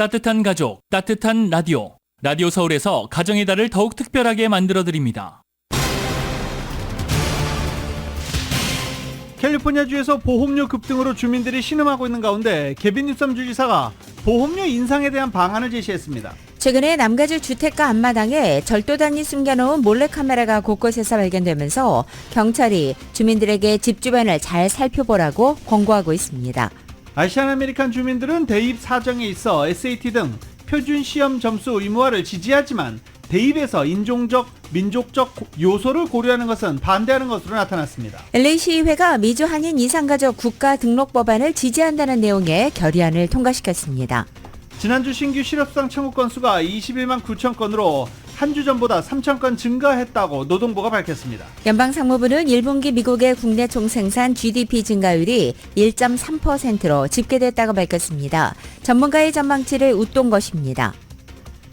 따뜻한 가족, 따뜻한 라디오. 라디오 서울에서 가정의 달을 더욱 특별하게 만들어드립니다. 캘리포니아주에서 보험료 급등으로 주민들이 신음하고 있는 가운데 개빈 뉴섬 주지사가 보험료 인상에 대한 방안을 제시했습니다. 최근에 남가주 주택가 앞마당에 절도단이 숨겨놓은 몰래카메라가 곳곳에서 발견되면서 경찰이 주민들에게 집 주변을 잘 살펴보라고 권고하고 있습니다. 아시안 아메리칸 주민들은 대입 사정에 있어 SAT 등 표준 시험 점수 의무화를 지지하지만 대입에서 인종적, 민족적 요소를 고려하는 것은 반대하는 것으로 나타났습니다. LA시의회가 미주 한인 이상가족 국가등록법안을 지지한다는 내용의 결의안을 통과시켰습니다. 지난주 신규 실업수당 청구 건수가 21만 9천 건으로 한 주 전보다 3천 건 증가했다고 노동부가 밝혔습니다. 연방상무부는 1분기 미국의 국내 총생산 GDP 증가율이 1.3%로 집계됐다고 밝혔습니다. 전문가의 전망치를 웃돈 것입니다.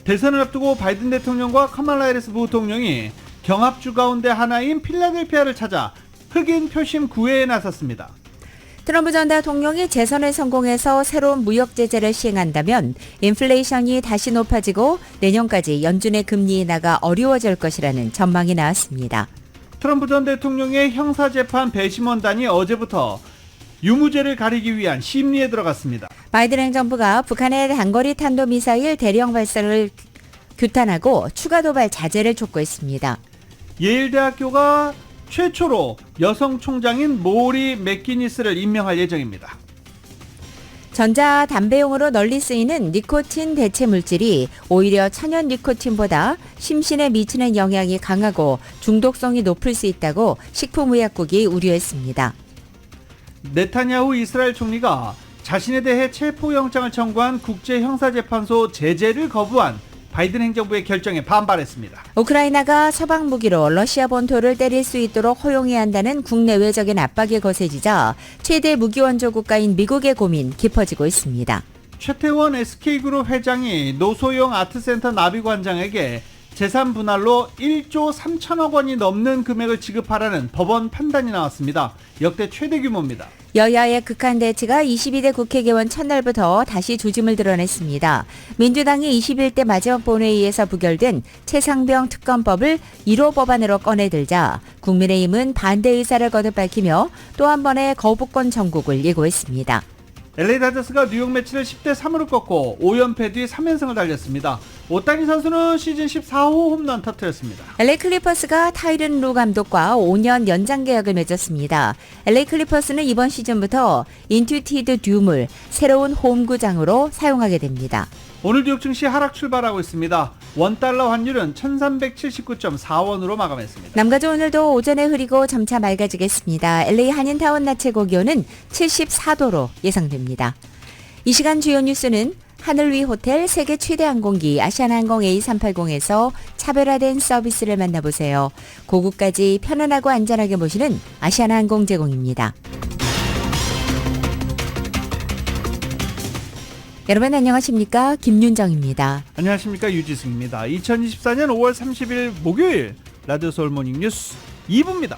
대선을 앞두고 바이든 대통령과 카말라 해리스 부통령이 경합주 가운데 하나인 필라델피아를 찾아 흑인 표심 구애에 나섰습니다. 트럼프 전 대통령이 재선에 성공해서 새로운 무역 제재를 시행한다면 인플레이션이 다시 높아지고 내년까지 연준의 금리 인하가 어려워질 것이라는 전망이 나왔습니다. 트럼프 전 대통령의 형사재판 배심원단이 어제부터 유무죄를 가리기 위한 심리에 들어갔습니다. 바이든 행정부가 북한의 단거리 탄도미사일 대량 발사를 규탄하고 추가 도발 자제를 촉구했습니다. 예일대학교가 최초로 여성 총장인 모리 맥기니스를 임명할 예정입니다. 전자담배용으로 널리 쓰이는 니코틴 대체 물질이 오히려 천연 니코틴보다 심신에 미치는 영향이 강하고 중독성이 높을 수 있다고 식품의약국이 우려했습니다. 네타냐후 이스라엘 총리가 자신에 대해 체포영장을 청구한 국제형사재판소 제재를 거부한 바이든 행정부의 결정에 반발했습니다. 우크라이나가 서방 무기로 러시아 본토를 때릴 수 있도록 허용해야 한다는 국내외적인 압박이 거세지자 최대 무기 원조 국가인 미국의 고민 깊어지고 있습니다. 최태원 SK그룹 회장이 노소영 아트센터 나비관장에게 재산 분할로 1조 3천억 원이 넘는 금액을 지급하라는 법원 판단이 나왔습니다. 역대 최대 규모입니다. 여야의 극한 대치가 22대 국회 개원 첫날부터 다시 조짐을 드러냈습니다. 민주당이 21대 마지막 본회의에서 부결된 최상병 특검법을 1호 법안으로 꺼내들자 국민의힘은 반대 의사를 거듭 밝히며 또 한 번의 거부권 전국을 예고했습니다. LA 다저스가 뉴욕 매치를 10대 3으로 꺾고 5연패 뒤 3연승을 달렸습니다. 오타니 선수는 시즌 14호 홈런 터뜨렸습니다. LA 클리퍼스가 타이런 루 감독과 5년 연장 계약을 맺었습니다. LA 클리퍼스는 이번 시즌부터 인투티드 듀물 새로운 홈구장으로 사용하게 됩니다. 오늘 뉴욕 증시 하락 출발하고 있습니다. 원달러 환율은 1379.4원으로 마감했습니다. 남가주 오늘도 오전에 흐리고 점차 맑아지겠습니다. LA 한인타운 낮 최고 기온은 74도로 예상됩니다. 이 시간 주요 뉴스는 하늘 위 호텔 세계 최대 항공기 아시아나항공 A380에서 차별화된 서비스를 만나보세요. 고국까지 편안하고 안전하게 모시는 아시아나항공 제공입니다. 여러분 안녕하십니까? 김윤정입니다. 안녕하십니까? 유지승입니다. 2024년 5월 30일 목요일 라디오 서울 모닝 뉴스 2부입니다.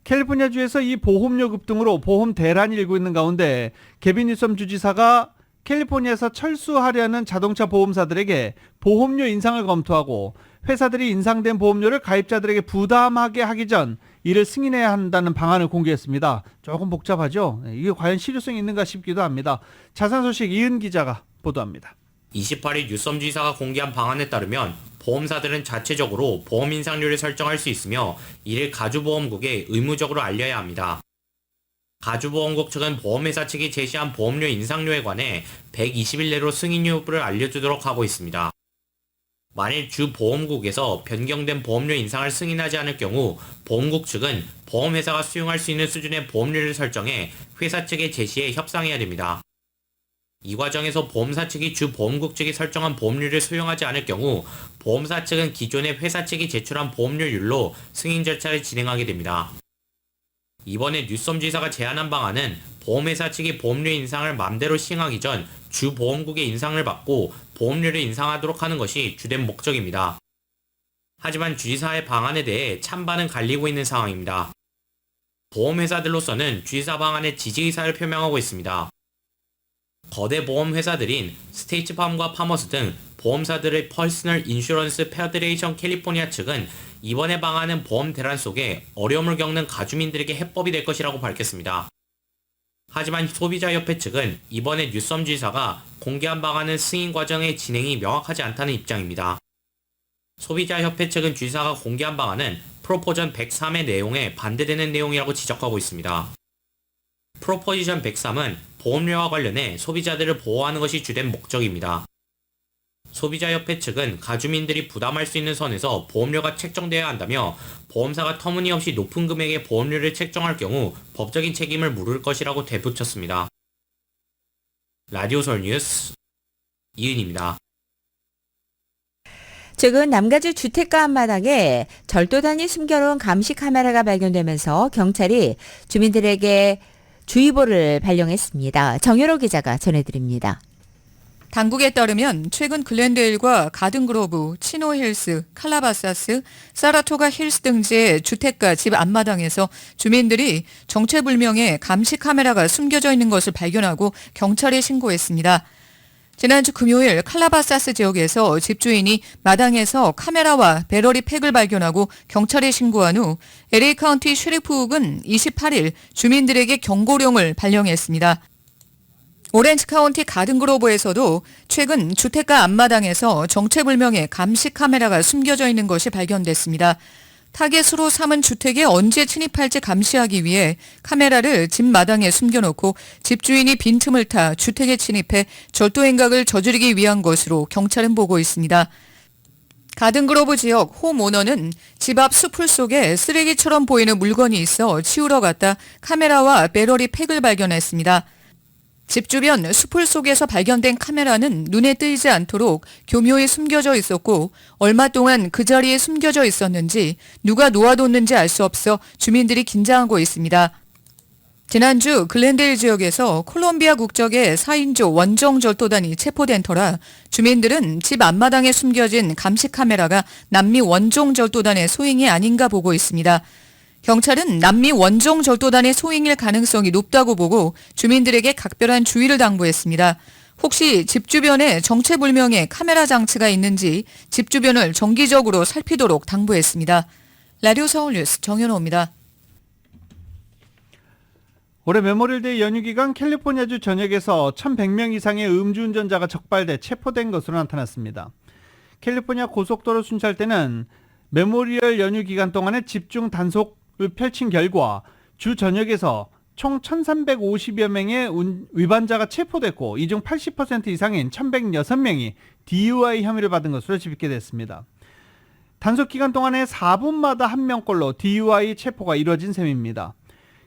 캘리포니아주에서 이 보험료 급등으로 보험 대란이 일고 있는 가운데 개빈 뉴섬 주지사가 캘리포니아에서 철수하려는 자동차 보험사들에게 보험료 인상을 검토하고 회사들이 인상된 보험료를 가입자들에게 부담하게 하기 전 이를 승인해야 한다는 방안을 공개했습니다. 조금 복잡하죠? 이게 과연 실효성이 있는가 싶기도 합니다. 자세한 소식 이은 기자가 보도합니다. 28일 뉴섬 지사가 공개한 방안에 따르면 보험사들은 자체적으로 보험 인상률을 설정할 수 있으며 이를 가주보험국에 의무적으로 알려야 합니다. 가주보험국 측은 보험회사 측이 제시한 보험료 인상료에 관해 120일 내로 승인 여부를 알려주도록 하고 있습니다. 만일 주 보험국에서 변경된 보험료 인상을 승인하지 않을 경우 보험국 측은 보험회사가 수용할 수 있는 수준의 보험료를 설정해 회사 측에 제시해 협상해야 됩니다. 이 과정에서 보험사 측이 주 보험국 측이 설정한 보험료를 수용하지 않을 경우 보험사 측은 기존의 회사 측이 제출한 보험료율로 승인 절차를 진행하게 됩니다. 이번에 뉴섬 지사가 제안한 방안은 보험회사 측이 보험료 인상을 맘대로 시행하기 전 주 보험국의 인상을 받고 보험료를 인상하도록 하는 것이 주된 목적입니다. 하지만 주지사의 방안에 대해 찬반은 갈리고 있는 상황입니다. 보험회사들로서는 주의사 방안에 지지의사를 표명하고 있습니다. 거대 보험회사들인 스테이트팜과 파머스 등 보험사들의 퍼스널 인슈런스 페더레이션 캘리포니아 측은 이번의 방안은 보험 대란 속에 어려움을 겪는 가주민들에게 해법이 될 것이라고 밝혔습니다. 하지만 소비자협회 측은 이번에 뉴섬 주지사가 공개한 방안은 승인 과정의 진행이 명확하지 않다는 입장입니다. 소비자협회 측은 주지사가 공개한 방안은 프로포전 103의 내용에 반대되는 내용이라고 지적하고 있습니다. 프로포지션 103은 보험료와 관련해 소비자들을 보호하는 것이 주된 목적입니다. 소비자협회 측은 가주민들이 부담할 수 있는 선에서 보험료가 책정되어야 한다며 보험사가 터무니없이 높은 금액의 보험료를 책정할 경우 법적인 책임을 물을 것이라고 되붙였습니다. 라디오 서울 뉴스 이은입니다. 최근 남가주 주택가 앞마당에 절도단이 숨겨놓은 감시 카메라가 발견되면서 경찰이 주민들에게 주의보를 발령했습니다. 정유로 기자가 전해드립니다. 당국에 따르면 최근 글렌데일과 가든그로브, 치노힐스, 칼라바사스, 사라토가 힐스 등지의 주택가 집 앞마당에서 주민들이 정체불명의 감시 카메라가 숨겨져 있는 것을 발견하고 경찰에 신고했습니다. 지난주 금요일 칼라바사스 지역에서 집주인이 마당에서 카메라와 배러리 팩을 발견하고 경찰에 신고한 후 LA 카운티 쉐리프국은 28일 주민들에게 경고령을 발령했습니다. 오렌지 카운티 가든그로브에서도 최근 주택가 앞마당에서 정체불명의 감시 카메라가 숨겨져 있는 것이 발견됐습니다. 타겟으로 삼은 주택에 언제 침입할지 감시하기 위해 카메라를 집 마당에 숨겨놓고 집주인이 빈틈을 타 주택에 침입해 절도 행각을 저지르기 위한 것으로 경찰은 보고 있습니다. 가든그로브 지역 홈오너는 집 앞 수풀 속에 쓰레기처럼 보이는 물건이 있어 치우러 갔다 카메라와 배러리 팩을 발견했습니다. 집 주변 수풀 속에서 발견된 카메라는 눈에 띄지 않도록 교묘히 숨겨져 있었고 얼마 동안 그 자리에 숨겨져 있었는지 누가 놓아뒀는지 알 수 없어 주민들이 긴장하고 있습니다. 지난주 글렌데일 지역에서 콜롬비아 국적의 4인조 원정 절도단이 체포된 터라 주민들은 집 앞마당에 숨겨진 감시 카메라가 남미 원정 절도단의 소행이 아닌가 보고 있습니다. 경찰은 남미 원정 절도단의 소행일 가능성이 높다고 보고 주민들에게 각별한 주의를 당부했습니다. 혹시 집 주변에 정체불명의 카메라 장치가 있는지 집 주변을 정기적으로 살피도록 당부했습니다. 라디오 서울 뉴스 정현호입니다. 올해 메모리얼데이 연휴 기간 캘리포니아주 전역에서 1,100명 이상의 음주운전자가 적발돼 체포된 것으로 나타났습니다. 캘리포니아 고속도로 순찰대는 메모리얼 연휴 기간 동안에 집중 단속을 펼친 결과 주 전역에서 총 1,350여 명의 위반자가 체포됐고 이 중 80% 이상인 1,106명이 DUI 혐의를 받은 것으로 집계됐습니다. 단속 기간 동안에 4분마다 1명꼴로 DUI 체포가 이루어진 셈입니다.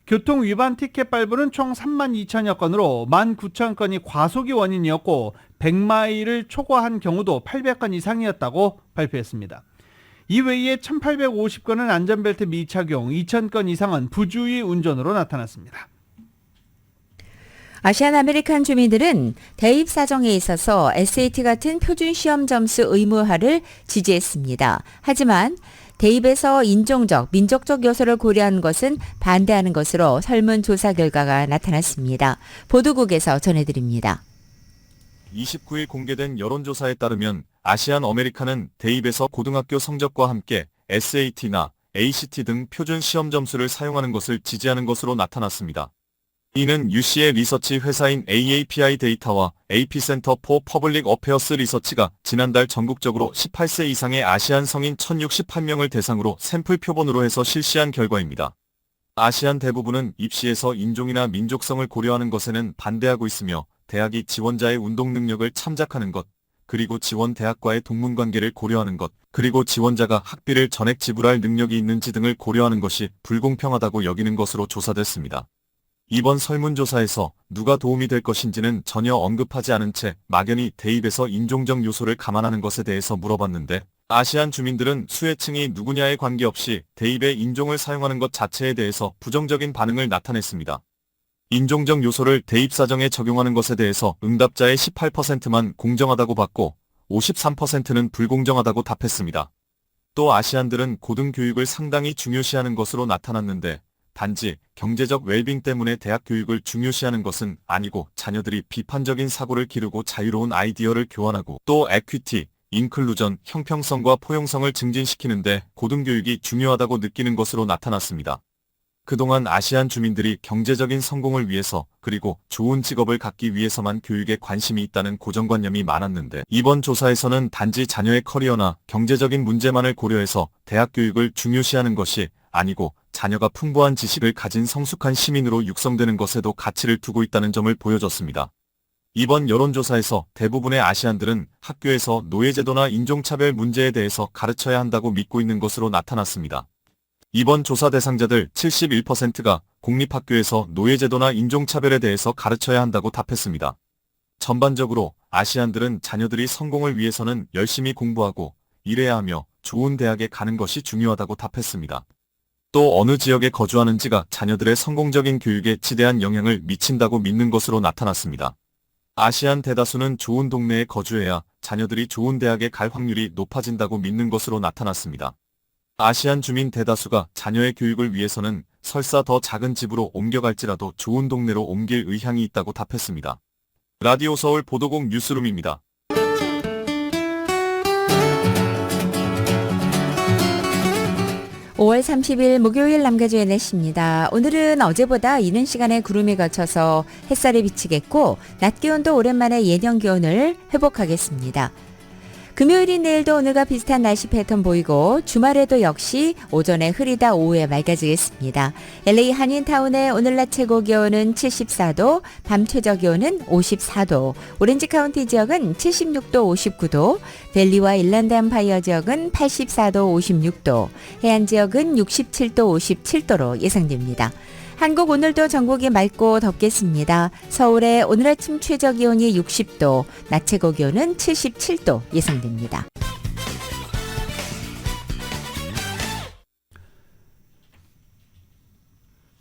교통 위반 티켓 발부는 총 32,000여 건으로 19,000건이 과속이 원인이었고 100마일을 초과한 경우도 800건 이상이었다고 발표했습니다. 이외에 1,850건은 안전벨트 미착용, 2,000건 이상은 부주의 운전으로 나타났습니다. 아시안 아메리칸 주민들은 대입 사정에 있어서 SAT 같은 표준 시험 점수 의무화를 지지했습니다. 하지만 대입에서 인종적, 민족적 요소를 고려한 것은 반대하는 것으로 설문조사 결과가 나타났습니다. 보도국에서 전해드립니다. 29일 공개된 여론조사에 따르면 아시안 아메리칸은 대입에서 고등학교 성적과 함께 SAT나 ACT 등 표준 시험 점수를 사용하는 것을 지지하는 것으로 나타났습니다. 이는 UC의 리서치 회사인 AAPI 데이터와 AP 센터 포 퍼블릭 어페어스 리서치가 지난달 전국적으로 18세 이상의 아시안 성인 1,068명을 대상으로 샘플 표본으로 해서 실시한 결과입니다. 아시안 대부분은 입시에서 인종이나 민족성을 고려하는 것에는 반대하고 있으며 대학이 지원자의 운동 능력을 참작하는 것, 그리고 지원 대학과의 동문관계를 고려하는 것, 그리고 지원자가 학비를 전액 지불할 능력이 있는지 등을 고려하는 것이 불공평하다고 여기는 것으로 조사됐습니다. 이번 설문조사에서 누가 도움이 될 것인지는 전혀 언급하지 않은 채 막연히 대입에서 인종적 요소를 감안하는 것에 대해서 물어봤는데 아시안 주민들은 수혜층이 누구냐에 관계없이 대입에 인종을 사용하는 것 자체에 대해서 부정적인 반응을 나타냈습니다. 인종적 요소를 대입 사정에 적용하는 것에 대해서 응답자의 18%만 공정하다고 봤고 53%는 불공정하다고 답했습니다. 또 아시안들은 고등교육을 상당히 중요시하는 것으로 나타났는데 단지 경제적 웰빙 때문에 대학 교육을 중요시하는 것은 아니고 자녀들이 비판적인 사고를 기르고 자유로운 아이디어를 교환하고 또 에퀴티, 인클루전, 형평성과 포용성을 증진시키는데 고등교육이 중요하다고 느끼는 것으로 나타났습니다. 그동안 아시안 주민들이 경제적인 성공을 위해서 그리고 좋은 직업을 갖기 위해서만 교육에 관심이 있다는 고정관념이 많았는데 이번 조사에서는 단지 자녀의 커리어나 경제적인 문제만을 고려해서 대학 교육을 중요시하는 것이 아니고 자녀가 풍부한 지식을 가진 성숙한 시민으로 육성되는 것에도 가치를 두고 있다는 점을 보여줬습니다. 이번 여론조사에서 대부분의 아시안들은 학교에서 노예제도나 인종차별 문제에 대해서 가르쳐야 한다고 믿고 있는 것으로 나타났습니다. 이번 조사 대상자들 71%가 공립학교에서 노예제도나 인종차별에 대해서 가르쳐야 한다고 답했습니다. 전반적으로 아시안들은 자녀들이 성공을 위해서는 열심히 공부하고 일해야 하며 좋은 대학에 가는 것이 중요하다고 답했습니다. 또 어느 지역에 거주하는지가 자녀들의 성공적인 교육에 지대한 영향을 미친다고 믿는 것으로 나타났습니다. 아시안 대다수는 좋은 동네에 거주해야 자녀들이 좋은 대학에 갈 확률이 높아진다고 믿는 것으로 나타났습니다. 아시안 주민 대다수가 자녀의 교육을 위해서는 설사 더 작은 집으로 옮겨갈지라도 좋은 동네로 옮길 의향이 있다고 답했습니다. 라디오 서울 보도국 뉴스룸입니다. 5월 30일 목요일 남가주의 날씨입니다. 오늘은 어제보다 이른 시간에 구름이 걷혀서 햇살이 비치겠고 낮 기온도 오랜만에 예년 기온을 회복하겠습니다. 금요일인 내일도 오늘과 비슷한 날씨 패턴 보이고 주말에도 역시 오전에 흐리다 오후에 맑아지겠습니다. LA 한인타운의 오늘 낮 최고 기온은 74도, 밤 최저 기온은 54도, 오렌지 카운티 지역은 76도, 59도, 밸리와 일랜드 엠파이어 지역은 84도, 56도, 해안 지역은 67도, 57도로 예상됩니다. 한국 오늘도 전국이 맑고 덥겠습니다. 서울의 오늘 아침 최저 기온이 60도, 낮 최고 기온은 77도 예상됩니다.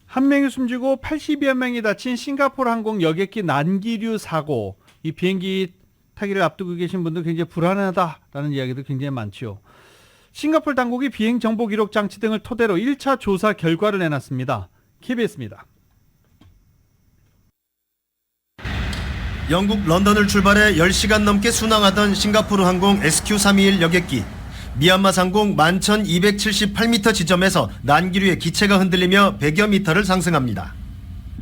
한 명이 숨지고 80여 명이 다친 싱가포르 항공 여객기 난기류 사고. 이 비행기 타기를 앞두고 계신 분들 굉장히 불안하다라는 이야기도 굉장히 많죠. 싱가포르 당국이 비행 정보 기록 장치 등을 토대로 1차 조사 결과를 내놨습니다. KBS입니다. 영국 런던을 출발해 10시간 넘게 순항하던 싱가포르 항공 SQ321 여객기. 미얀마 상공 11,278m 지점에서 난기류의 기체가 흔들리며 100여 미터를 상승합니다.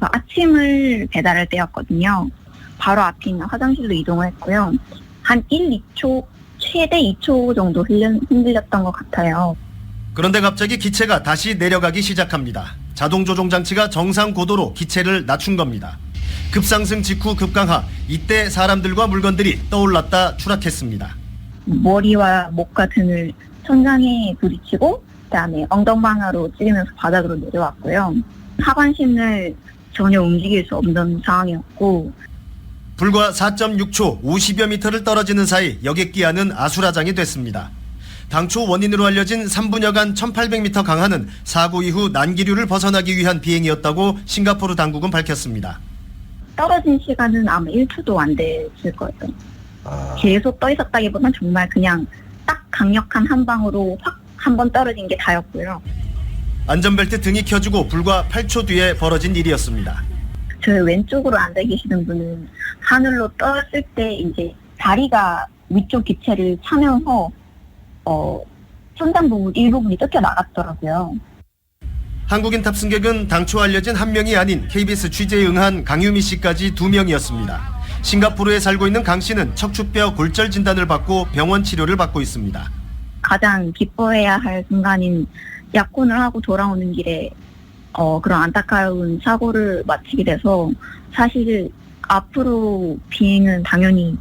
아침을 배달할 때였거든요. 바로 앞에 있는 화장실로 이동을 했고요. 한 1, 2초, 최대 2초 정도 흔들렸던 것 같아요. 그런데 갑자기 기체가 다시 내려가기 시작합니다. 자동 조종 장치가 정상 고도로 기체를 낮춘 겁니다. 급상승 직후 급강하, 이때 사람들과 물건들이 떠올랐다 추락했습니다. 머리와 목과 등을 천장에 부딪히고 그다음에 엉덩방아로 찌르면서 바닥으로 내려왔고요. 하반신을 전혀 움직일 수 없는 상황이었고 불과 4.6초 50여 미터를 떨어지는 사이 여객기 안은 아수라장이 됐습니다. 당초 원인으로 알려진 3분여간 1800m 강하는 사고 이후 난기류를 벗어나기 위한 비행이었다고 싱가포르 당국은 밝혔습니다. 떨어진 시간은 아마 1초도 안 됐을 거예요. 계속 떠 있었다기보다는 정말 그냥 딱 강력한 한 방으로 확 한 번 떨어진 게 다였고요. 안전벨트 등이 켜지고 불과 8초 뒤에 벌어진 일이었습니다. 저희 왼쪽으로 앉아 계시는 분은 하늘로 떴을 때 이제 다리가 위쪽 기체를 차면서 천장 부분 일부분이 뜯겨 나갔더라고요. 한국인 탑승객은 당초 알려진 한 명이 아닌 KBS 취재에 응한 강유미 씨까지 2명이었습니다. 싱가포르에 살고 있는 강 씨는 척추뼈 골절 진단을 받고 병원 치료를 받고 있습니다. 가장 기뻐해야 할 순간인 약혼을 하고 돌아오는 길에 그런 안타까운 사고를 마치게 돼서 사실 앞으로 비행은 당연히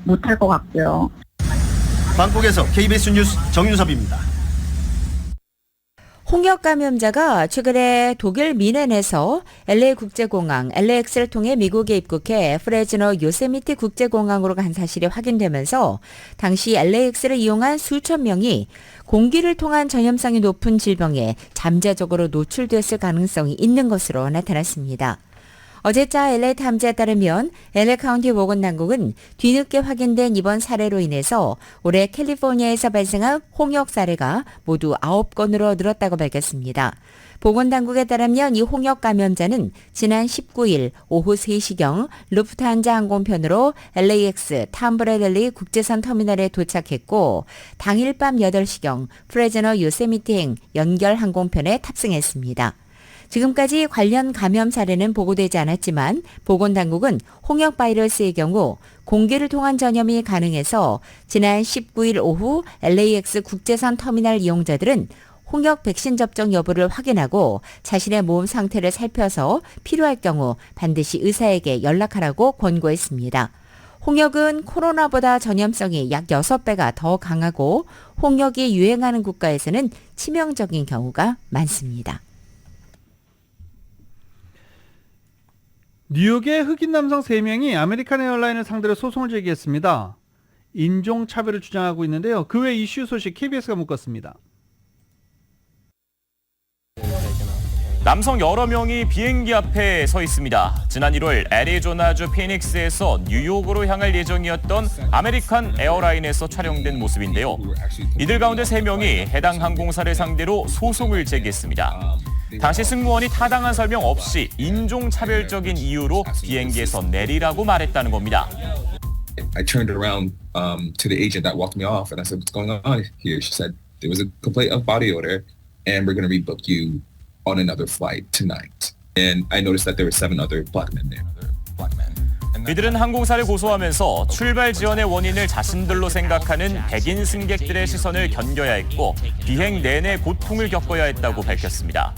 못할 것 같고요. 방콕에서 KBS 뉴스 정윤섭입니다. 홍역 감염자가 최근에 독일 미넨에서 LA 국제공항 LAX를 통해 미국에 입국해 프레즈노 요세미티 국제공항으로 간 사실이 확인되면서 당시 LAX를 이용한 수천 명이 공기를 통한 전염성이 높은 질병에 잠재적으로 노출됐을 가능성이 있는 것으로 나타났습니다. 어제자 LA 탐지에 따르면 LA 카운티 보건당국은 뒤늦게 확인된 이번 사례로 인해서 올해 캘리포니아에서 발생한 홍역 사례가 모두 9건으로 늘었다고 밝혔습니다. 보건당국에 따르면 이 홍역 감염자는 지난 19일 오후 3시경 루프트한자 항공편으로 LAX 탐브레델리 국제선 터미널에 도착했고 당일 밤 8시경 프레즈너 요세미티행 연결 항공편에 탑승했습니다. 지금까지 관련 감염 사례는 보고되지 않았지만 보건당국은 홍역 바이러스의 경우 공기를 통한 전염이 가능해서 지난 19일 오후 LAX 국제선 터미널 이용자들은 홍역 백신 접종 여부를 확인하고 자신의 몸 상태를 살펴서 필요할 경우 반드시 의사에게 연락하라고 권고했습니다. 홍역은 코로나보다 전염성이 약 6배가 더 강하고 홍역이 유행하는 국가에서는 치명적인 경우가 많습니다. 뉴욕의 흑인 남성 3명이 아메리칸 에어라인을 상대로 소송을 제기했습니다. 인종차별을 주장하고 있는데요. 그 외 이슈 소식 KBS가 묶었습니다. 남성 여러 명이 비행기 앞에 서 있습니다. 지난 1월 애리조나주 피닉스에서 뉴욕으로 향할 예정이었던 아메리칸 에어라인에서 촬영된 모습인데요. 이들 가운데 3명이 해당 항공사를 상대로 소송을 제기했습니다. 당시 승무원이 타당한 설명 없이 인종차별적인 이유로 비행기에서 내리라고 말했다는 겁니다. I turned around to the agent that walked me off and I said, "What's going on here?" She said, "There was a complaint of body odor and we're going to rebook you on another flight tonight." And I noticed that there were 7 other black men there. 이들은 항공사를 고소하면서 출발 지연의 원인을 자신들로 생각하는 백인 승객들의 시선을 견뎌야 했고 비행 내내 고통을 겪어야 했다고 밝혔습니다.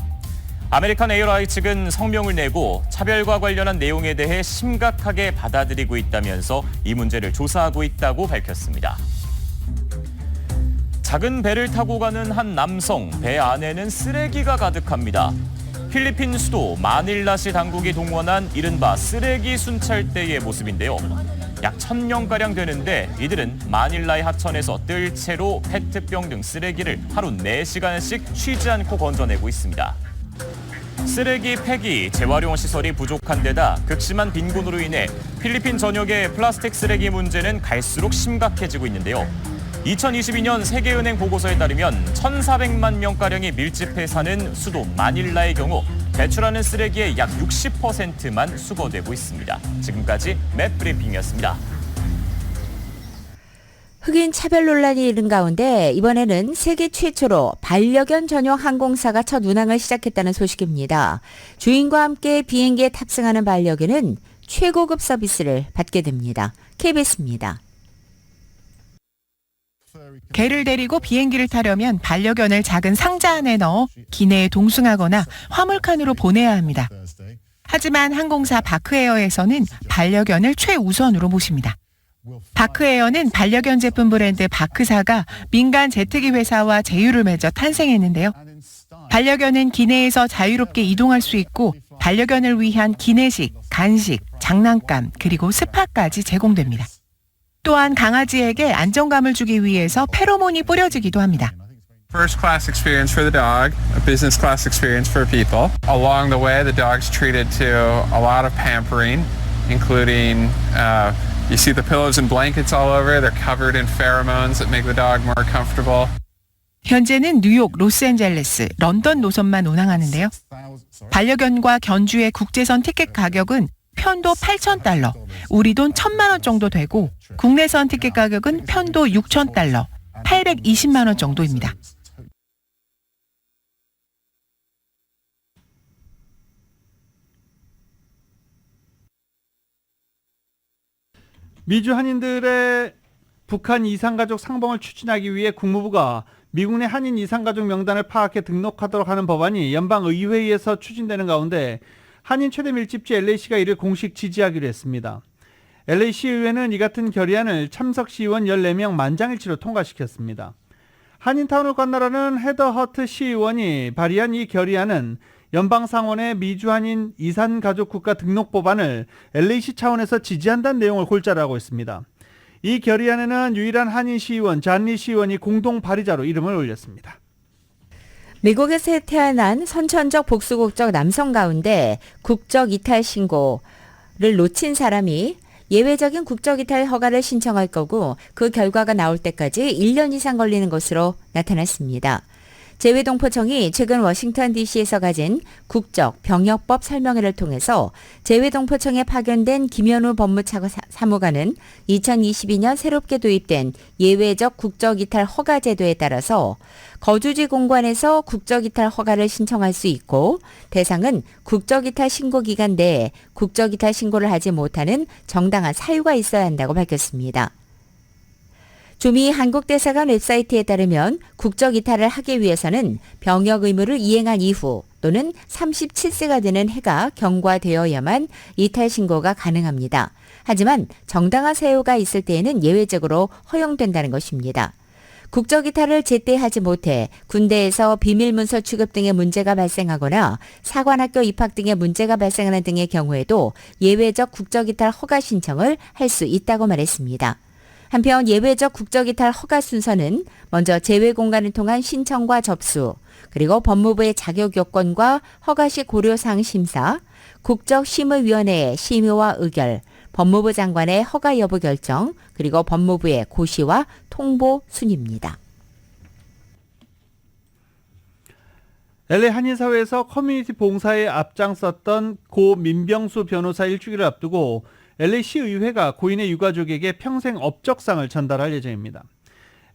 아메리칸 에어라인 측은 성명을 내고 차별과 관련한 내용에 대해 심각하게 받아들이고 있다면서 이 문제를 조사하고 있다고 밝혔습니다. 작은 배를 타고 가는 한 남성, 배 안에는 쓰레기가 가득합니다. 필리핀 수도 마닐라시 당국이 동원한 이른바 쓰레기 순찰대의 모습인데요. 약 1,000명가량 되는데 이들은 마닐라의 하천에서 뜰채로 페트병 등 쓰레기를 하루 4시간씩 쉬지 않고 건져내고 있습니다. 쓰레기 폐기, 재활용 시설이 부족한 데다 극심한 빈곤으로 인해 필리핀 전역의 플라스틱 쓰레기 문제는 갈수록 심각해지고 있는데요. 2022년 세계은행 보고서에 따르면 1,400만 명가량이 밀집해 사는 수도 마닐라의 경우 배출하는 쓰레기의 약 60%만 수거되고 있습니다. 지금까지 맵브리핑이었습니다. 흑인 차별 논란이 이른 가운데 이번에는 세계 최초로 반려견 전용 항공사가 첫 운항을 시작했다는 소식입니다. 주인과 함께 비행기에 탑승하는 반려견은 최고급 서비스를 받게 됩니다. KBS입니다. 개를 데리고 비행기를 타려면 반려견을 작은 상자 안에 넣어 기내에 동승하거나 화물칸으로 보내야 합니다. 하지만 항공사 바크에어에서는 반려견을 최우선으로 모십니다. 바크에어는 반려견 제품 브랜드 바크사가 민간 제트기 회사와 제휴를 맺어 탄생했는데요. 반려견은 기내에서 자유롭게 이동할 수 있고 반려견을 위한 기내식, 간식, 장난감, 그리고 스파까지 제공됩니다. 또한 강아지에게 안정감을 주기 위해서 페로몬이 뿌려지기도 합니다. First class experience for the dog, a business class experience for people. Along the way, the dog's treated to a lot of pampering, including you see the pillows and blankets all over. They're covered in pheromones that make the dog more comfortable. 현재는 뉴욕, 로스앤젤레스, 런던 노선만 운항하는데요. 반려견과 견주의 국제선 티켓 가격은 편도 $8,000, 우리 돈 1,000만 원 정도 되고 국내선 티켓 가격은 편도 $6,000, 820만 원 정도입니다. 미주 한인들의 북한 이산가족 상봉을 추진하기 위해 국무부가 미국 내 한인 이산가족 명단을 파악해 등록하도록 하는 법안이 연방의회에서 추진되는 가운데 한인 최대 밀집지 LA시가 이를 공식 지지하기로 했습니다. LA시의회는 이 같은 결의안을 참석 시의원 14명 만장일치로 통과시켰습니다. 한인타운을 건너라는 헤더 허트 시의원이 발의한 이 결의안은 연방상원의 미주한인 이산가족 국가 등록 법안을 LA시 차원에서 지지한다는 내용을 골자로 하고 있습니다. 이 결의안에는 유일한 한인 시의원 잔리 시의원이 공동 발의자로 이름을 올렸습니다. 미국에서 태어난 선천적 복수국적 남성 가운데 국적 이탈 신고를 놓친 사람이 예외적인 국적 이탈 허가를 신청할 거고 그 결과가 나올 때까지 1년 이상 걸리는 것으로 나타났습니다. 재외동포청이 최근 워싱턴 DC에서 가진 국적 병역법 설명회를 통해서 재외동포청에 파견된 김현우 법무차관 사무관은 2022년 새롭게 도입된 예외적 국적이탈 허가 제도에 따라서 거주지 공관에서 국적이탈 허가를 신청할 수 있고 대상은 국적이탈 신고 기간 내에 국적이탈 신고를 하지 못하는 정당한 사유가 있어야 한다고 밝혔습니다. 주미 한국대사관 웹사이트에 따르면 국적이탈을 하기 위해서는 병역 의무를 이행한 이후 또는 37세가 되는 해가 경과되어야만 이탈 신고가 가능합니다. 하지만 정당한 사유가 있을 때에는 예외적으로 허용된다는 것입니다. 국적이탈을 제때 하지 못해 군대에서 비밀문서 취급 등의 문제가 발생하거나 사관학교 입학 등의 문제가 발생하는 등의 경우에도 예외적 국적이탈 허가 신청을 할 수 있다고 말했습니다. 한편 예외적 국적이탈 허가 순서는 먼저 재외공간을 통한 신청과 접수, 그리고 법무부의 자격 요건과 허가시 고려사항 심사, 국적심의위원회의 심의와 의결, 법무부 장관의 허가 여부 결정, 그리고 법무부의 고시와 통보 순입니다. LA 한인사회에서 커뮤니티 봉사에 앞장섰던 고 민병수 변호사 일주기를 앞두고 LA 시의회가 고인의 유가족에게 평생 업적상을 전달할 예정입니다.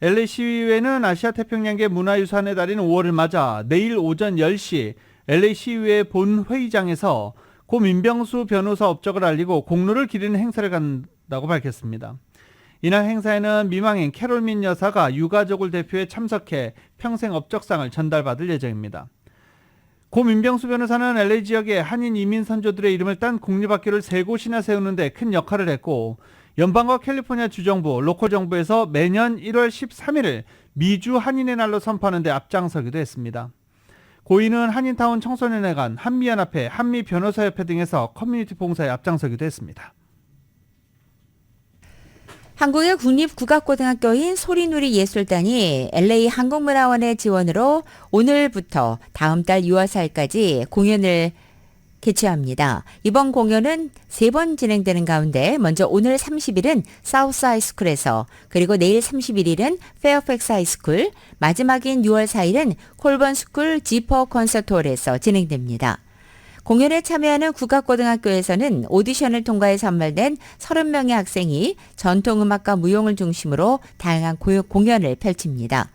LA 시의회는 아시아 태평양계 문화유산의 달인 5월을 맞아 내일 오전 10시 LA 시의회 본회의장에서 고 민병수 변호사 업적을 알리고 공로를 기리는 행사를 간다고 밝혔습니다. 이날 행사에는 미망인 캐롤민 여사가 유가족을 대표해 참석해 평생 업적상을 전달받을 예정입니다. 고 민병수 변호사는 LA 지역의 한인 이민 선조들의 이름을 딴 공립학교를 3곳이나 세우는 데 큰 역할을 했고 연방과 캘리포니아 주정부, 로컬 정부에서 매년 1월 13일을 미주 한인의 날로 선포하는 데 앞장서기도 했습니다. 고인은 한인타운 청소년회관, 한미연합회, 한미변호사협회 등에서 커뮤니티 봉사에 앞장서기도 했습니다. 한국의 국립국악고등학교인 소리누리 예술단이 LA 한국문화원의 지원으로 오늘부터 다음 달 6월 4일까지 공연을 개최합니다. 이번 공연은 3번 진행되는 가운데 먼저 오늘 30일은 사우스 하이스쿨에서 그리고 내일 31일은 페어팩스 하이스쿨, 마지막인 6월 4일은 콜번 스쿨 지퍼 콘서트홀에서 진행됩니다. 공연에 참여하는 국악고등학교에서는 오디션을 통과해 선발된 30명의 학생이 전통음악과 무용을 중심으로 다양한 공연을 펼칩니다.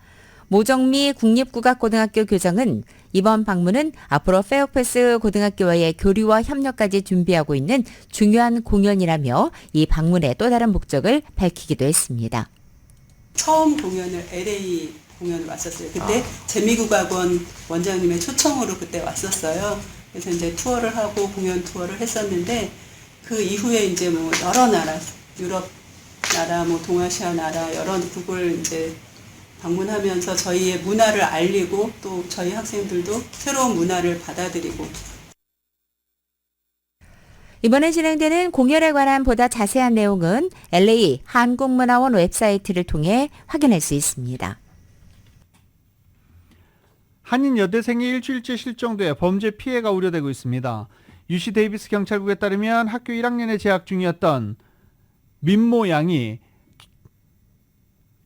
모정미 국립국악고등학교 교장은 이번 방문은 앞으로 페어팩스 고등학교와의 교류와 협력까지 준비하고 있는 중요한 공연이라며 이 방문의 또 다른 목적을 밝히기도 했습니다. 처음 공연을 LA 공연을 왔었어요. 그때 재미국악원 원장님의 초청으로 그때 왔었어요. 그래서 이제 투어를 하고 공연 투어를 했었는데 그 이후에 이제 뭐 여러 나라, 유럽 나라, 뭐 동아시아 나라 여러 국을 이제 방문하면서 저희의 문화를 알리고 또 저희 학생들도 새로운 문화를 받아들이고. 이번에 진행되는 공연에 관한 보다 자세한 내용은 LA 한국문화원 웹사이트를 통해 확인할 수 있습니다. 한인 여대생이 일주일째 실종돼 범죄 피해가 우려되고 있습니다. UC 데이비스 경찰국에 따르면 학교 1학년에 재학 중이었던 민모 양이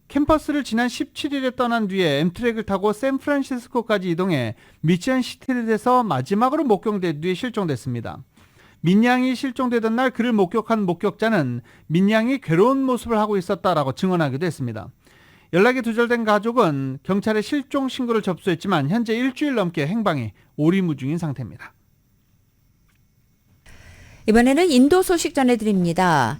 캠퍼스를 지난 17일에 떠난 뒤에 엠트랙을 타고 샌프란시스코까지 이동해 미치안 시티에서 마지막으로 목격된 뒤에 실종됐습니다. 민양이 실종되던 날 그를 목격한 목격자는 민양이 괴로운 모습을 하고 있었다라고 증언하기도 했습니다. 연락이 두절된 가족은 경찰에 실종 신고를 접수했지만 현재 일주일 넘게 행방이 오리무중인 상태입니다. 이번에는 인도 소식 전해드립니다.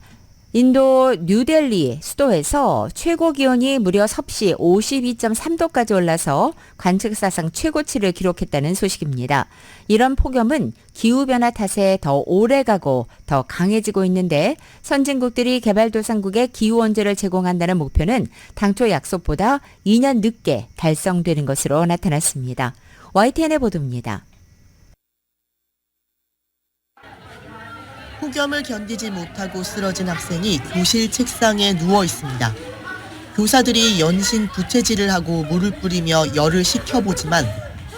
인도 뉴델리 수도에서 최고 기온이 무려 섭씨 52.3도까지 올라서 관측사상 최고치를 기록했다는 소식입니다. 이런 폭염은 기후변화 탓에 더 오래가고 더 강해지고 있는데 선진국들이 개발도상국에 기후원재를 제공한다는 목표는 당초 약속보다 2년 늦게 달성되는 것으로 나타났습니다. YTN의 보도입니다. 폭염을 견디지 못하고 쓰러진 학생이 교실 책상에 누워 있습니다. 교사들이 연신 부채질을 하고 물을 뿌리며 열을 식혀보지만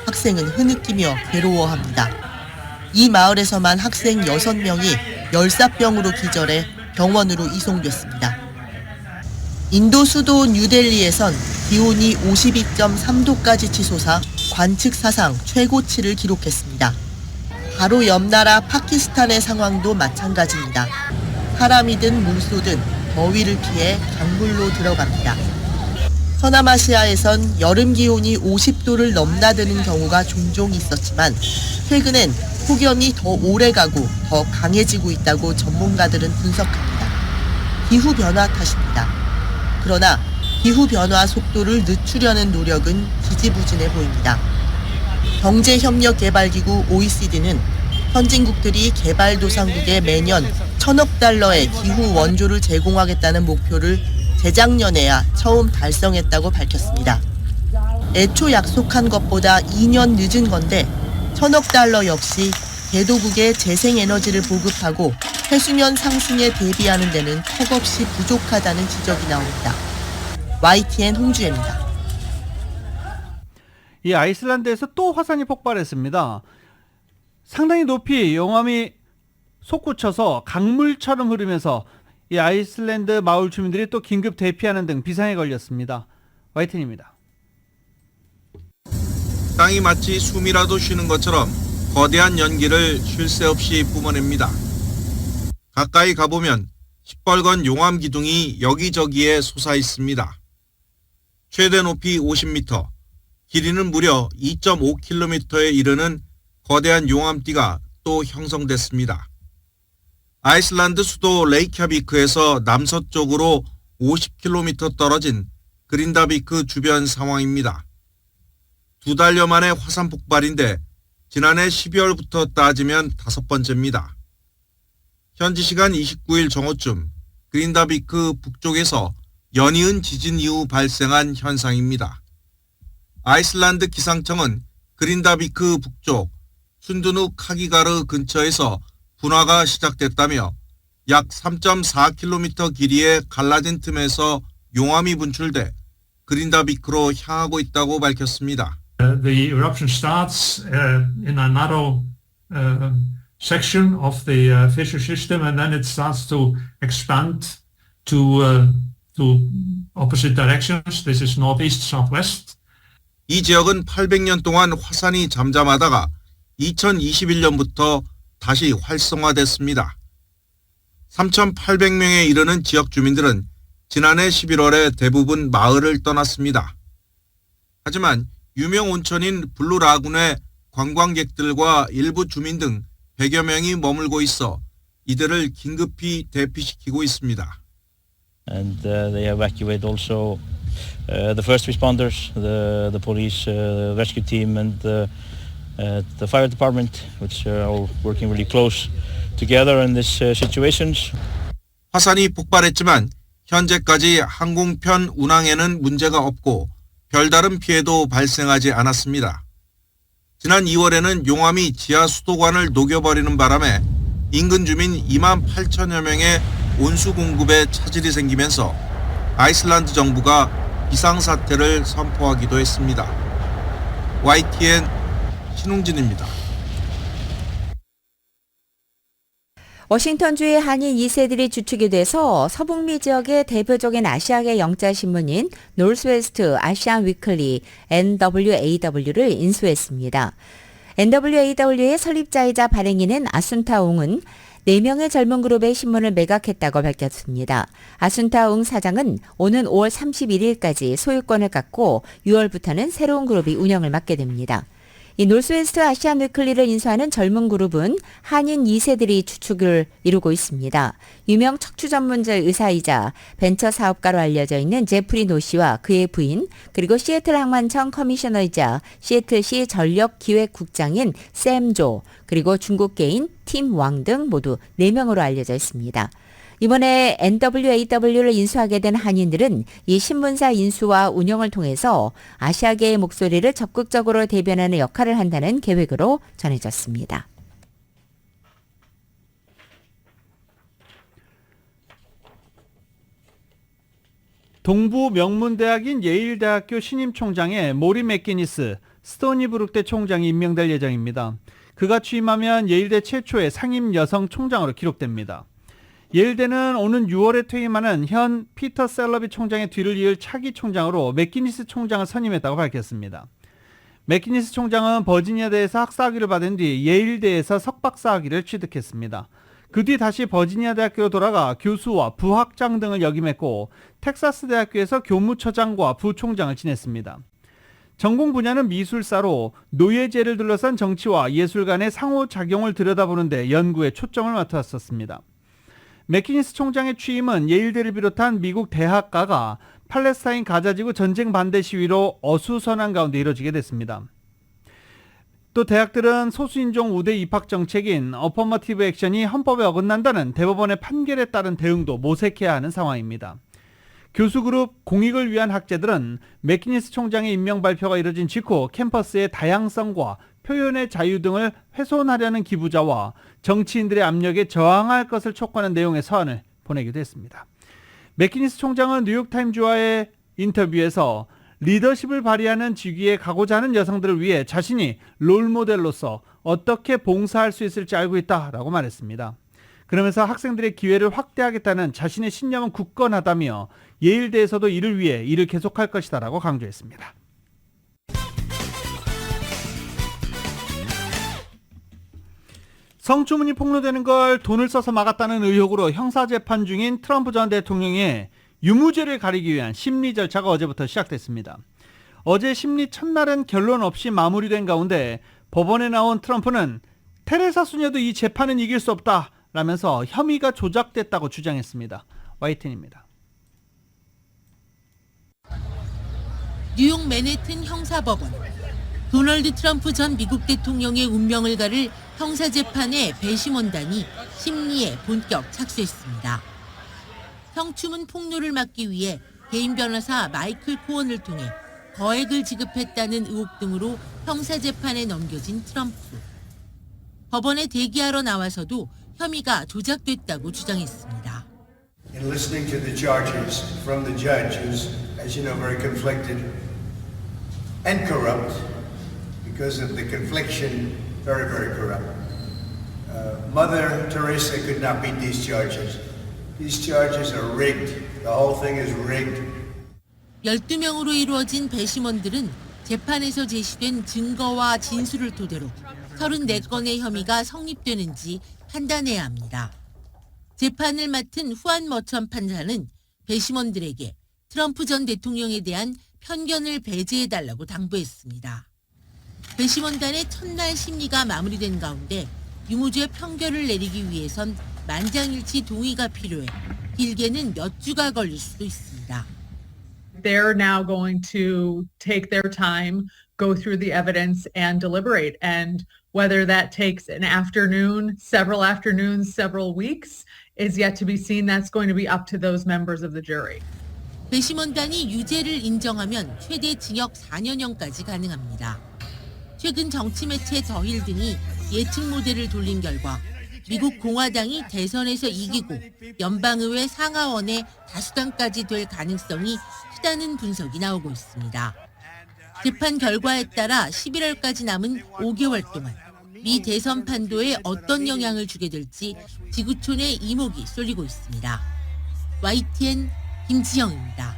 학생은 흐느끼며 괴로워합니다. 이 마을에서만 학생 6명이 열사병으로 기절해 병원으로 이송됐습니다. 인도 수도 뉴델리에선 기온이 52.3도까지 치솟아 관측 사상 최고치를 기록했습니다. 바로 옆 나라 파키스탄의 상황도 마찬가지입니다. 사람이든 물소든 더위를 피해 강물로 들어갑니다. 서남아시아에선 여름 기온이 50도를 넘나드는 경우가 종종 있었지만 최근엔 폭염이 더 오래가고 더 강해지고 있다고 전문가들은 분석합니다. 기후변화 탓입니다. 그러나 기후변화 속도를 늦추려는 노력은 지지부진해 보입니다. 경제협력개발기구 OECD는 선진국들이 개발도상국에 매년 1,000억 달러의 기후 원조를 제공하겠다는 목표를 재작년에야 처음 달성했다고 밝혔습니다. 애초 약속한 것보다 2년 늦은 건데 1,000억 달러 역시 개도국에 재생에너지를 보급하고 해수면 상승에 대비하는 데는 턱없이 부족하다는 지적이 나옵니다. YTN 홍주혜입니다. 이 아이슬란드에서 또 화산이 폭발했습니다. 상당히 높이 용암이 솟구쳐서 강물처럼 흐르면서 이 아이슬란드 마을 주민들이 또 긴급 대피하는 등 비상에 걸렸습니다. YTN입니다. 땅이 마치 숨이라도 쉬는 것처럼 거대한 연기를 쉴 새 없이 뿜어냅니다. 가까이 가보면 시뻘건 용암 기둥이 여기저기에 솟아 있습니다. 최대 높이 50m, 길이는 무려 2.5km에 이르는 거대한 용암띠가 또 형성됐습니다. 아이슬란드 수도 레이캬비크에서 남서쪽으로 50km 떨어진 그린다비크 주변 상황입니다. 2달여 만에 화산 폭발인데 지난해 12월부터 따지면 5번째입니다. 현지 시간 29일 정오쯤 그린다비크 북쪽에서 연이은 지진 이후 발생한 현상입니다. 아이슬란드 기상청은 그린다비크 북쪽 순두누 카기가르 근처에서 분화가 시작됐다며 약 3.4km 길이의 갈라진 틈에서 용암이 분출돼 그린다비크로 향하고 있다고 밝혔습니다. The eruption starts in a narrow section of the fissure system, and then it starts to expand to opposite directions. This is northeast, southwest. 이 지역은 800년 동안 화산이 잠잠하다가 2021년부터 다시 활성화됐습니다. 3,800명에 이르는 지역 주민들은 지난해 11월에 대부분 마을을 떠났습니다. 하지만 유명 온천인 블루라군의 관광객들과 일부 주민 등 100여 명이 머물고 있어 이들을 긴급히 대피시키고 있습니다. And they evacuate also the first responders, the police, rescue team, and the fire department, which are all working really close together in this situations. 화산이 폭발했지만 현재까지 항공편 운항에는 문제가 없고 별다른 피해도 발생하지 않았습니다. 지난 2월에는 용암이 지하 수도관을 녹여버리는 바람에 인근 주민 28,000여 명의 온수 공급에 차질이 생기면서 아이슬란드 정부가 비상사태를 선포하기도 했습니다. YTN 신웅진입니다. 워싱턴주의 한인 2세들이 주축이 돼서 서북미 지역의 대표적인 아시아계 영자 신문인 노스웨스트 아시안 위클리 NWAW를 인수했습니다. NWAW의 설립자이자 발행인인 아순타웅은 4명의 젊은 그룹의 신문을 매각했다고 밝혔습니다. 아순타웅 사장은 오는 5월 31일까지 소유권을 갖고 6월부터는 새로운 그룹이 운영을 맡게 됩니다. 이 노스웨스트 아시안 위클리를 인수하는 젊은 그룹은 한인 2세들이 주축을 이루고 있습니다. 유명 척추 전문자 의사이자 벤처 사업가로 알려져 있는 제프리 노 씨와 그의 부인, 그리고 시애틀 항만청 커미셔너이자 시애틀시 전력기획국장인 샘 조, 그리고 중국계인 팀 왕 등 모두 4명으로 알려져 있습니다. 이번에 NWAW를 인수하게 된 한인들은 이 신문사 인수와 운영을 통해서 아시아계의 목소리를 적극적으로 대변하는 역할을 한다는 계획으로 전해졌습니다. 동부 명문대학인 예일대학교 신임 총장에 모리 맥기니스 스토니브룩대 총장이 임명될 예정입니다. 그가 취임하면 예일대 최초의 상임 여성 총장으로 기록됩니다. 예일대는 오는 6월에 퇴임하는 현 피터 셀러비 총장의 뒤를 이을 차기 총장으로 맥기니스 총장을 선임했다고 밝혔습니다. 맥키니스 총장은 버지니아대에서 학사학위를 받은 뒤 예일대에서 석박사학위를 취득했습니다. 그 뒤 다시 버지니아 대학교로 돌아가 교수와 부학장 등을 역임했고 텍사스 대학교에서 교무처장과 부총장을 지냈습니다. 전공 분야는 미술사로 노예제를 둘러싼 정치와 예술 간의 상호작용을 들여다보는 데 연구에 초점을 맞췄었습니다. 맥키니스 총장의 취임은 예일대를 비롯한 미국 대학가가 팔레스타인 가자지구 전쟁 반대 시위로 어수선한 가운데 이뤄지게 됐습니다. 또 대학들은 소수인종 우대 입학 정책인 어퍼머티브 액션이 헌법에 어긋난다는 대법원의 판결에 따른 대응도 모색해야 하는 상황입니다. 교수그룹 공익을 위한 학제들은 맥키니스 총장의 임명 발표가 이뤄진 직후 캠퍼스의 다양성과 표현의 자유 등을 훼손하려는 기부자와 정치인들의 압력에 저항할 것을 촉구하는 내용의 서한을 보내기도 했습니다. 맥키니스 총장은 뉴욕타임즈와의 인터뷰에서 리더십을 발휘하는 직위에 가고자 하는 여성들을 위해 자신이 롤모델로서 어떻게 봉사할 수 있을지 알고 있다라고 말했습니다. 그러면서 학생들의 기회를 확대하겠다는 자신의 신념은 굳건하다며 예일대에서도 이를 위해 일을 계속할 것이다라고 강조했습니다. 성추문이 폭로되는 걸 돈을 써서 막았다는 의혹으로 형사재판 중인 트럼프 전 대통령의 유무죄를 가리기 위한 심리 절차가 어제부터 시작됐습니다. 어제 심리 첫날은 결론 없이 마무리된 가운데 법원에 나온 트럼프는 테레사 수녀도 이 재판은 이길 수 없다 라면서 혐의가 조작됐다고 주장했습니다. YTN입니다. 뉴욕 맨해튼 형사법원. 도널드 트럼프 전 미국 대통령의 운명을 가를 형사재판의 배심원단이 심리에 본격 착수했습니다. 성추문 폭로를 막기 위해 개인 변호사 마이클 코언을 통해 거액을 지급했다는 의혹 등으로 형사재판에 넘겨진 트럼프. 법원에 대기하러 나와서도 혐의가 조작됐다고 주장했습니다. In listening to the charges from the judge, who's, as you know, very conflicted and corrupt because of the confliction, very, very corrupt. Mother Teresa could not beat these charges. These charges are rigged. The whole thing is rigged. 12명으로 이루어진 배심원들은 재판에서 제시된 증거와 진술을 토대로 34건의 혐의가 성립되는지 판단해야 합니다. 재판을 맡은 후안 머천 판사는 배심원들에게 트럼프 전 대통령에 대한 편견을 배제해달라고 당부했습니다. 배심원단의 첫날 심리가 마무리된 가운데 유무죄 판결을 내리기 위해선 만장일치 동의가 필요해 길게는 몇 주가 걸릴 수도 있습니다. They're now going to take their time, go through the evidence and deliberate. And whether that takes an afternoon, several afternoons, several weeks is yet to be seen. That's going to be up to those members of the jury. 배심원단이 유죄를 인정하면 최대 징역 4년형까지 가능합니다. 최근 정치 매체 더힐 등이 예측 모델을 돌린 결과 미국 공화당이 대선에서 이기고 연방의회 상하원의 다수당까지 될 가능성이 크다는 분석이 나오고 있습니다. 재판 결과에 따라 11월까지 남은 5개월 동안 미 대선 판도에 어떤 영향을 주게 될지 지구촌의 이목이 쏠리고 있습니다. YTN 김지영입니다.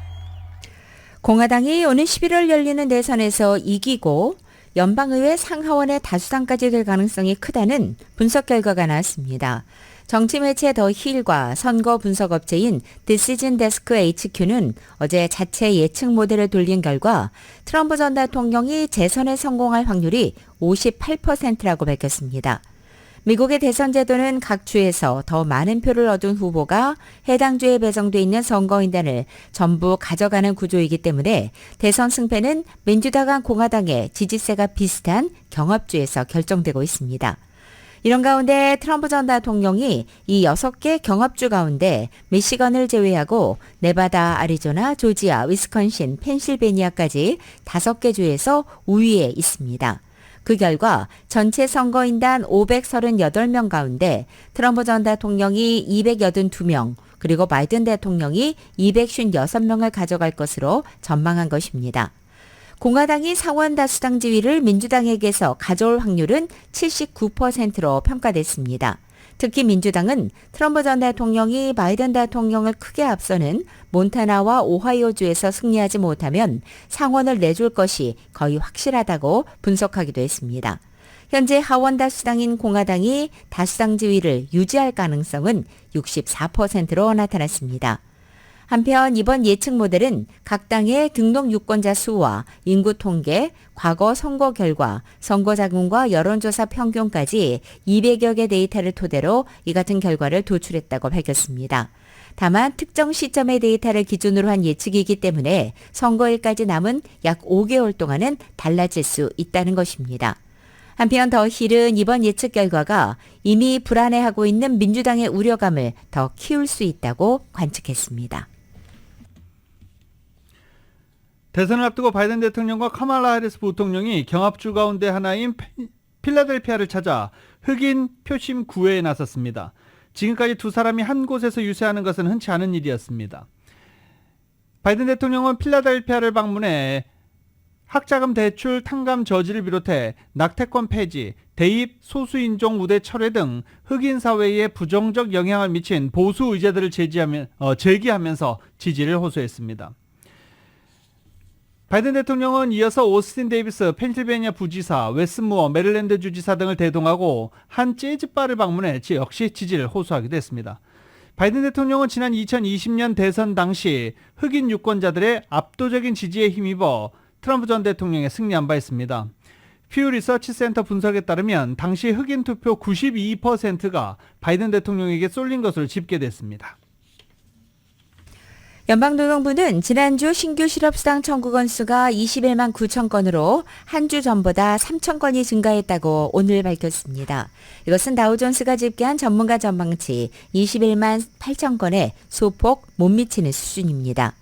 공화당이 오는 11월 열리는 대선에서 이기고 연방의회 상하원의 다수당까지 될 가능성이 크다는 분석 결과가 나왔습니다. 정치 매체 더 힐과 선거 분석 업체인 디시즌 데스크 HQ는 어제 자체 예측 모델을 돌린 결과 트럼프 전 대통령이 재선에 성공할 확률이 58%라고 밝혔습니다. 미국의 대선 제도는 각 주에서 더 많은 표를 얻은 후보가 해당 주에 배정돼 있는 선거인단을 전부 가져가는 구조이기 때문에 대선 승패는 민주당과 공화당의 지지세가 비슷한 경합주에서 결정되고 있습니다. 이런 가운데 트럼프 전 대통령이 이 6개 경합주 가운데 미시건을 제외하고 네바다, 아리조나, 조지아, 위스콘신, 펜실베니아까지 5개 주에서 우위에 있습니다. 그 결과 전체 선거인단 538명 가운데 트럼프 전 대통령이 282명, 그리고 바이든 대통령이 256명을 가져갈 것으로 전망한 것입니다. 공화당이 상원 다수당 지위를 민주당에게서 가져올 확률은 79%로 평가됐습니다. 특히 민주당은 트럼프 전 대통령이 바이든 대통령을 크게 앞서는 몬타나와 오하이오주에서 승리하지 못하면 상원을 내줄 것이 거의 확실하다고 분석하기도 했습니다. 현재 하원 다수당인 공화당이 다수당 지위를 유지할 가능성은 64%로 나타났습니다. 한편 이번 예측 모델은 각 당의 등록 유권자 수와 인구 통계, 과거 선거 결과, 선거 자금과 여론조사 평균까지 200여 개 데이터를 토대로 이 같은 결과를 도출했다고 밝혔습니다. 다만 특정 시점의 데이터를 기준으로 한 예측이기 때문에 선거일까지 남은 약 5개월 동안은 달라질 수 있다는 것입니다. 한편 더 힐은 이번 예측 결과가 이미 불안해하고 있는 민주당의 우려감을 더 키울 수 있다고 관측했습니다. 대선을 앞두고 바이든 대통령과 카말라 해리스 부통령이 경합주 가운데 하나인 필라델피아를 찾아 흑인 표심 구애에 나섰습니다. 지금까지 두 사람이 한 곳에서 유세하는 것은 흔치 않은 일이었습니다. 바이든 대통령은 필라델피아를 방문해 학자금 대출 탕감 저지를 비롯해 낙태권 폐지, 대입 소수인종 우대 철회 등 흑인 사회에 부정적 영향을 미친 보수 의제들을 제기하면서 지지를 호소했습니다. 바이든 대통령은 이어서 오스틴 데이비스 펜실베니아 부지사, 웨스 무어 메릴랜드 주지사 등을 대동하고 한 재즈바를 방문해 역시 지지를 호소하기도 했습니다. 바이든 대통령은 지난 2020년 대선 당시 흑인 유권자들의 압도적인 지지에 힘입어 트럼프 전 대통령에 승리한 바 있습니다. 퓨 리서치 센터 분석에 따르면 당시 흑인 투표 92%가 바이든 대통령에게 쏠린 것으로 집계됐습니다. 연방노동부는 지난주 신규 실업수당 청구 건수가 21만 9천 건으로 한 주 전보다 3천 건이 증가했다고 오늘 밝혔습니다. 이것은 다우존스가 집계한 전문가 전망치 21만 8천 건에 소폭 못 미치는 수준입니다.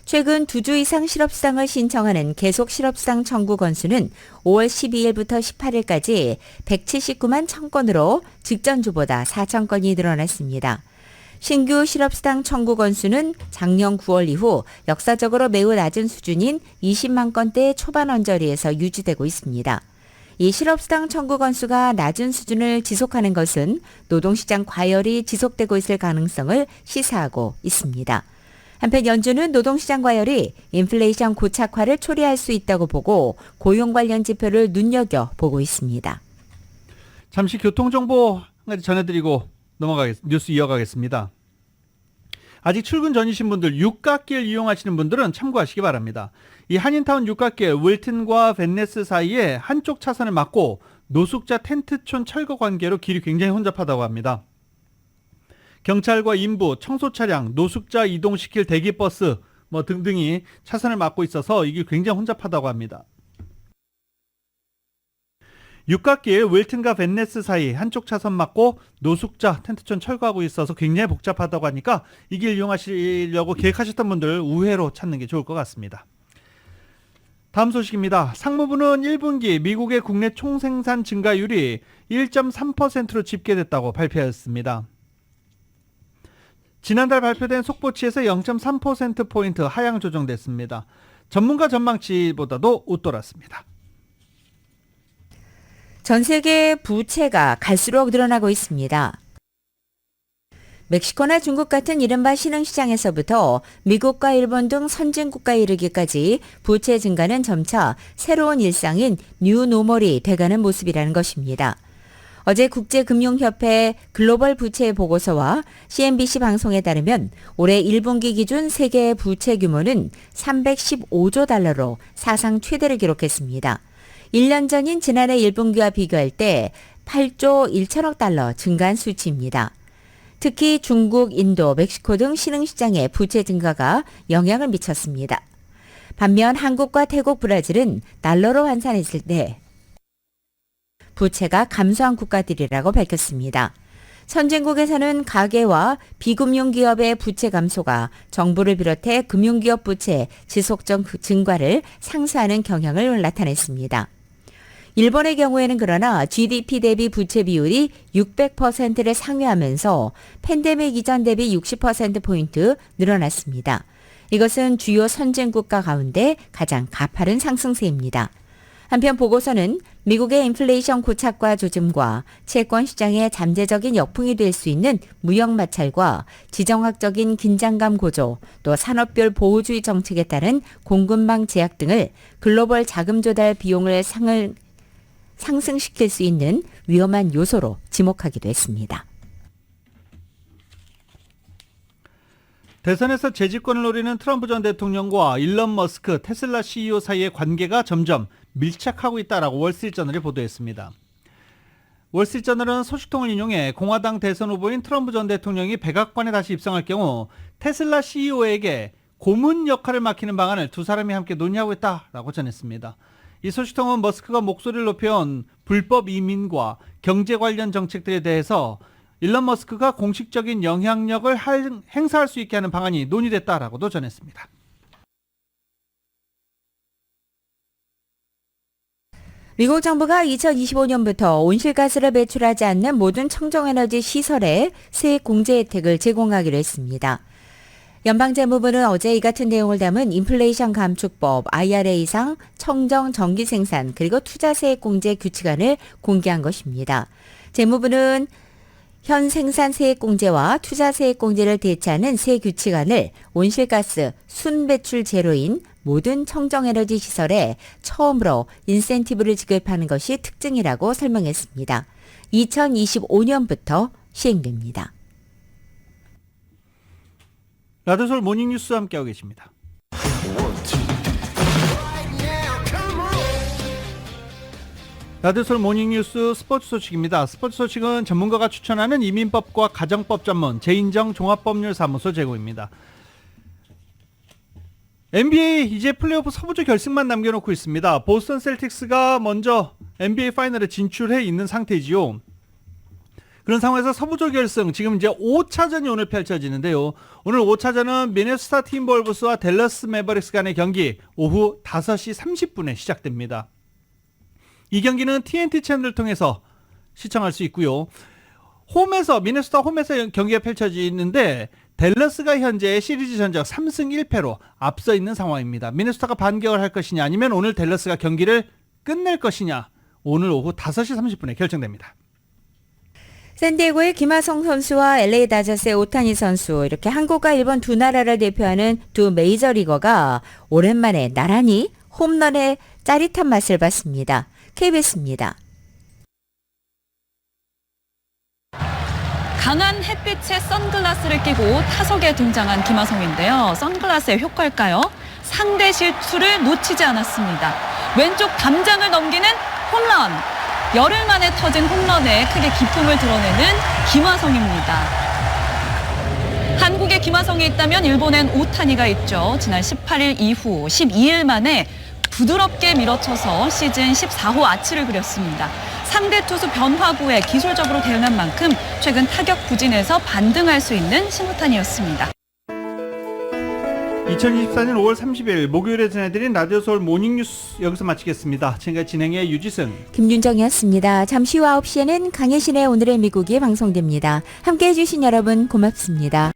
최근 2주 이상 실업수당을 신청하는 계속 실업수당 청구 건수는 5월 12일부터 18일까지 179만 1,000건으로 직전주보다 4천 건이 늘어났습니다. 신규 실업수당 청구 건수는 작년 9월 이후 역사적으로 매우 낮은 수준인 20만 건대 초반 언저리에서 유지되고 있습니다. 이 실업수당 청구 건수가 낮은 수준을 지속하는 것은 노동시장 과열이 지속되고 있을 가능성을 시사하고 있습니다. 한편 연준은 노동시장 과열이 인플레이션 고착화를 초래할 수 있다고 보고 고용 관련 지표를 눈여겨보고 있습니다. 잠시 교통정보 한 가지 전해드리고 뉴스 이어가겠습니다. 아직 출근 전이신 분들 육각길 이용하시는 분들은 참고하시기 바랍니다. 이 한인타운 육각길 윌튼과 벤네스 사이에 한쪽 차선을 막고 노숙자 텐트촌 철거 관계로 길이 굉장히 혼잡하다고 합니다. 경찰과 인부, 청소차량, 노숙자 이동시킬 대기버스 등등이 차선을 막고 있어서 이게 굉장히 혼잡하다고 합니다. 육각길 윌튼과 벤네스 사이 한쪽 차선 막고 노숙자 텐트촌 철거하고 있어서 굉장히 복잡하다고 하니까 이 길 이용하시려고 계획하셨던 분들 우회로 찾는 게 좋을 것 같습니다. 다음 소식입니다. 상무부는 1분기 미국의 국내 총생산 증가율이 1.3%로 집계됐다고 발표했습니다. 지난달 발표된 속보치에서 0.3%포인트 하향 조정됐습니다. 전문가 전망치보다도 웃돌았습니다. 전 세계 부채가 갈수록 늘어나고 있습니다. 멕시코나 중국 같은 이른바 신흥시장에서부터 미국과 일본 등 선진국가에 이르기까지 부채 증가는 점차 새로운 일상인 뉴노멀이 돼가는 모습이라는 것입니다. 어제 국제금융협회 글로벌 부채 보고서와 CNBC 방송에 따르면 올해 1분기 기준 세계 부채 규모는 315조 달러로 사상 최대를 기록했습니다. 1년 전인 지난해 1분기와 비교할 때 8조 1천억 달러 증가한 수치입니다. 특히 중국, 인도, 멕시코 등 신흥시장의 부채 증가가 영향을 미쳤습니다. 반면 한국과 태국, 브라질은 달러로 환산했을 때 부채가 감소한 국가들이라고 밝혔습니다. 선진국에서는 가계와 비금융기업의 부채 감소가 정부를 비롯해 금융기업 부채 지속적 증가를 상쇄하는 경향을 나타냈습니다. 일본의 경우에는 그러나 GDP 대비 부채 비율이 600%를 상회하면서 팬데믹 이전 대비 60%포인트 늘어났습니다. 이것은 주요 선진국가 가운데 가장 가파른 상승세입니다. 한편 보고서는 미국의 인플레이션 고착과 조짐과 채권 시장의 잠재적인 역풍이 될 수 있는 무역 마찰과 지정학적인 긴장감 고조, 또 산업별 보호주의 정책에 따른 공급망 제약 등을 글로벌 자금 조달 비용을 상승시킬 수 있는 위험한 요소로 지목하기도 했습니다. 대선에서 재집권을 노리는 트럼프 전 대통령과 일론 머스크 테슬라 CEO 사이의 관계가 점점 밀착하고 있다라고 월스트리트저널이 보도했습니다. 월스트리트저널은 소식통을 인용해 공화당 대선 후보인 트럼프 전 대통령이 백악관에 다시 입성할 경우 테슬라 CEO에게 고문 역할을 맡기는 방안을 두 사람이 함께 논의하고 있다라고 전했습니다. 이 소식통은 머스크가 목소리를 높여온 불법 이민과 경제 관련 정책들에 대해서 일론 머스크가 공식적인 영향력을 행사할 수 있게 하는 방안이 논의됐다라고도 전했습니다. 미국 정부가 2025년부터 온실가스를 배출하지 않는 모든 청정에너지 시설에 세액 공제 혜택을 제공하기로 했습니다. 연방재무부는 어제 이 같은 내용을 담은 인플레이션 감축법 IRA상 청정 전기 생산 그리고 투자 세액 공제 규칙안을 공개한 것입니다. 재무부는 현 생산 세액 공제와 투자 세액 공제를 대체하는 새 규칙안을 온실가스 순배출 제로인 모든 청정에너지 시설에 처음으로 인센티브를 지급하는 것이 특징이라고 설명했습니다. 2025년부터 시행됩니다. 라디오서울 모닝뉴스와 함께하고 계십니다. 라디오서울 모닝뉴스 스포츠 소식입니다. 스포츠 소식은 전문가가 추천하는 이민법과 가정법 전문 재인정 종합법률사무소 제공입니다. NBA 이제 플레이오프 서부조 결승만 남겨놓고 있습니다. 보스턴 셀틱스가 먼저 NBA 파이널에 진출해 있는 상태지요. 그런 상황에서 서부조 결승 지금 이제 5차전이 오늘 펼쳐지는데요. 오늘 5차전은 미네소타 팀볼브스와 댈러스 매버릭스 간의 경기 오후 5시 30분에 시작됩니다. 이 경기는 TNT 채널을 통해서 시청할 수 있고요. 미네소타 홈에서 경기가 펼쳐지는데 댈러스가 현재 시리즈 전적 3승 1패로 앞서 있는 상황입니다. 미네소타가 반격을 할 것이냐 아니면 오늘 댈러스가 경기를 끝낼 것이냐 오늘 오후 5시 30분에 결정됩니다. 샌디에고의 김하성 선수와 LA 다저스의 오타니 선수 이렇게 한국과 일본 두 나라를 대표하는 두 메이저리거가 오랜만에 나란히 홈런의 짜릿한 맛을 봤습니다. KBS입니다. 강한 햇빛에 선글라스를 끼고 타석에 등장한 김하성인데요. 선글라스의 효과일까요? 상대 실수를 놓치지 않았습니다. 왼쪽 담장을 넘기는 홈런. 열흘 만에 터진 홈런에 크게 기쁨을 드러내는 김하성입니다. 한국에 김하성이 있다면 일본엔 오타니가 있죠. 지난 18일 이후 12일 만에 부드럽게 밀어쳐서 시즌 14호 아치를 그렸습니다. 상대 투수 변화구에 기술적으로 대응한 만큼 최근 타격 부진에서 반등할 수 있는 신호탄이었습니다. 2024년 5월 30일 목요일에 전해드린 라디오서울 모닝뉴스 여기서 마치겠습니다. 지금까지 진행의 유지승, 김윤정이었습니다. 잠시 후 9시에는 강혜신의 오늘의 미국이 방송됩니다. 함께해 주신 여러분 고맙습니다.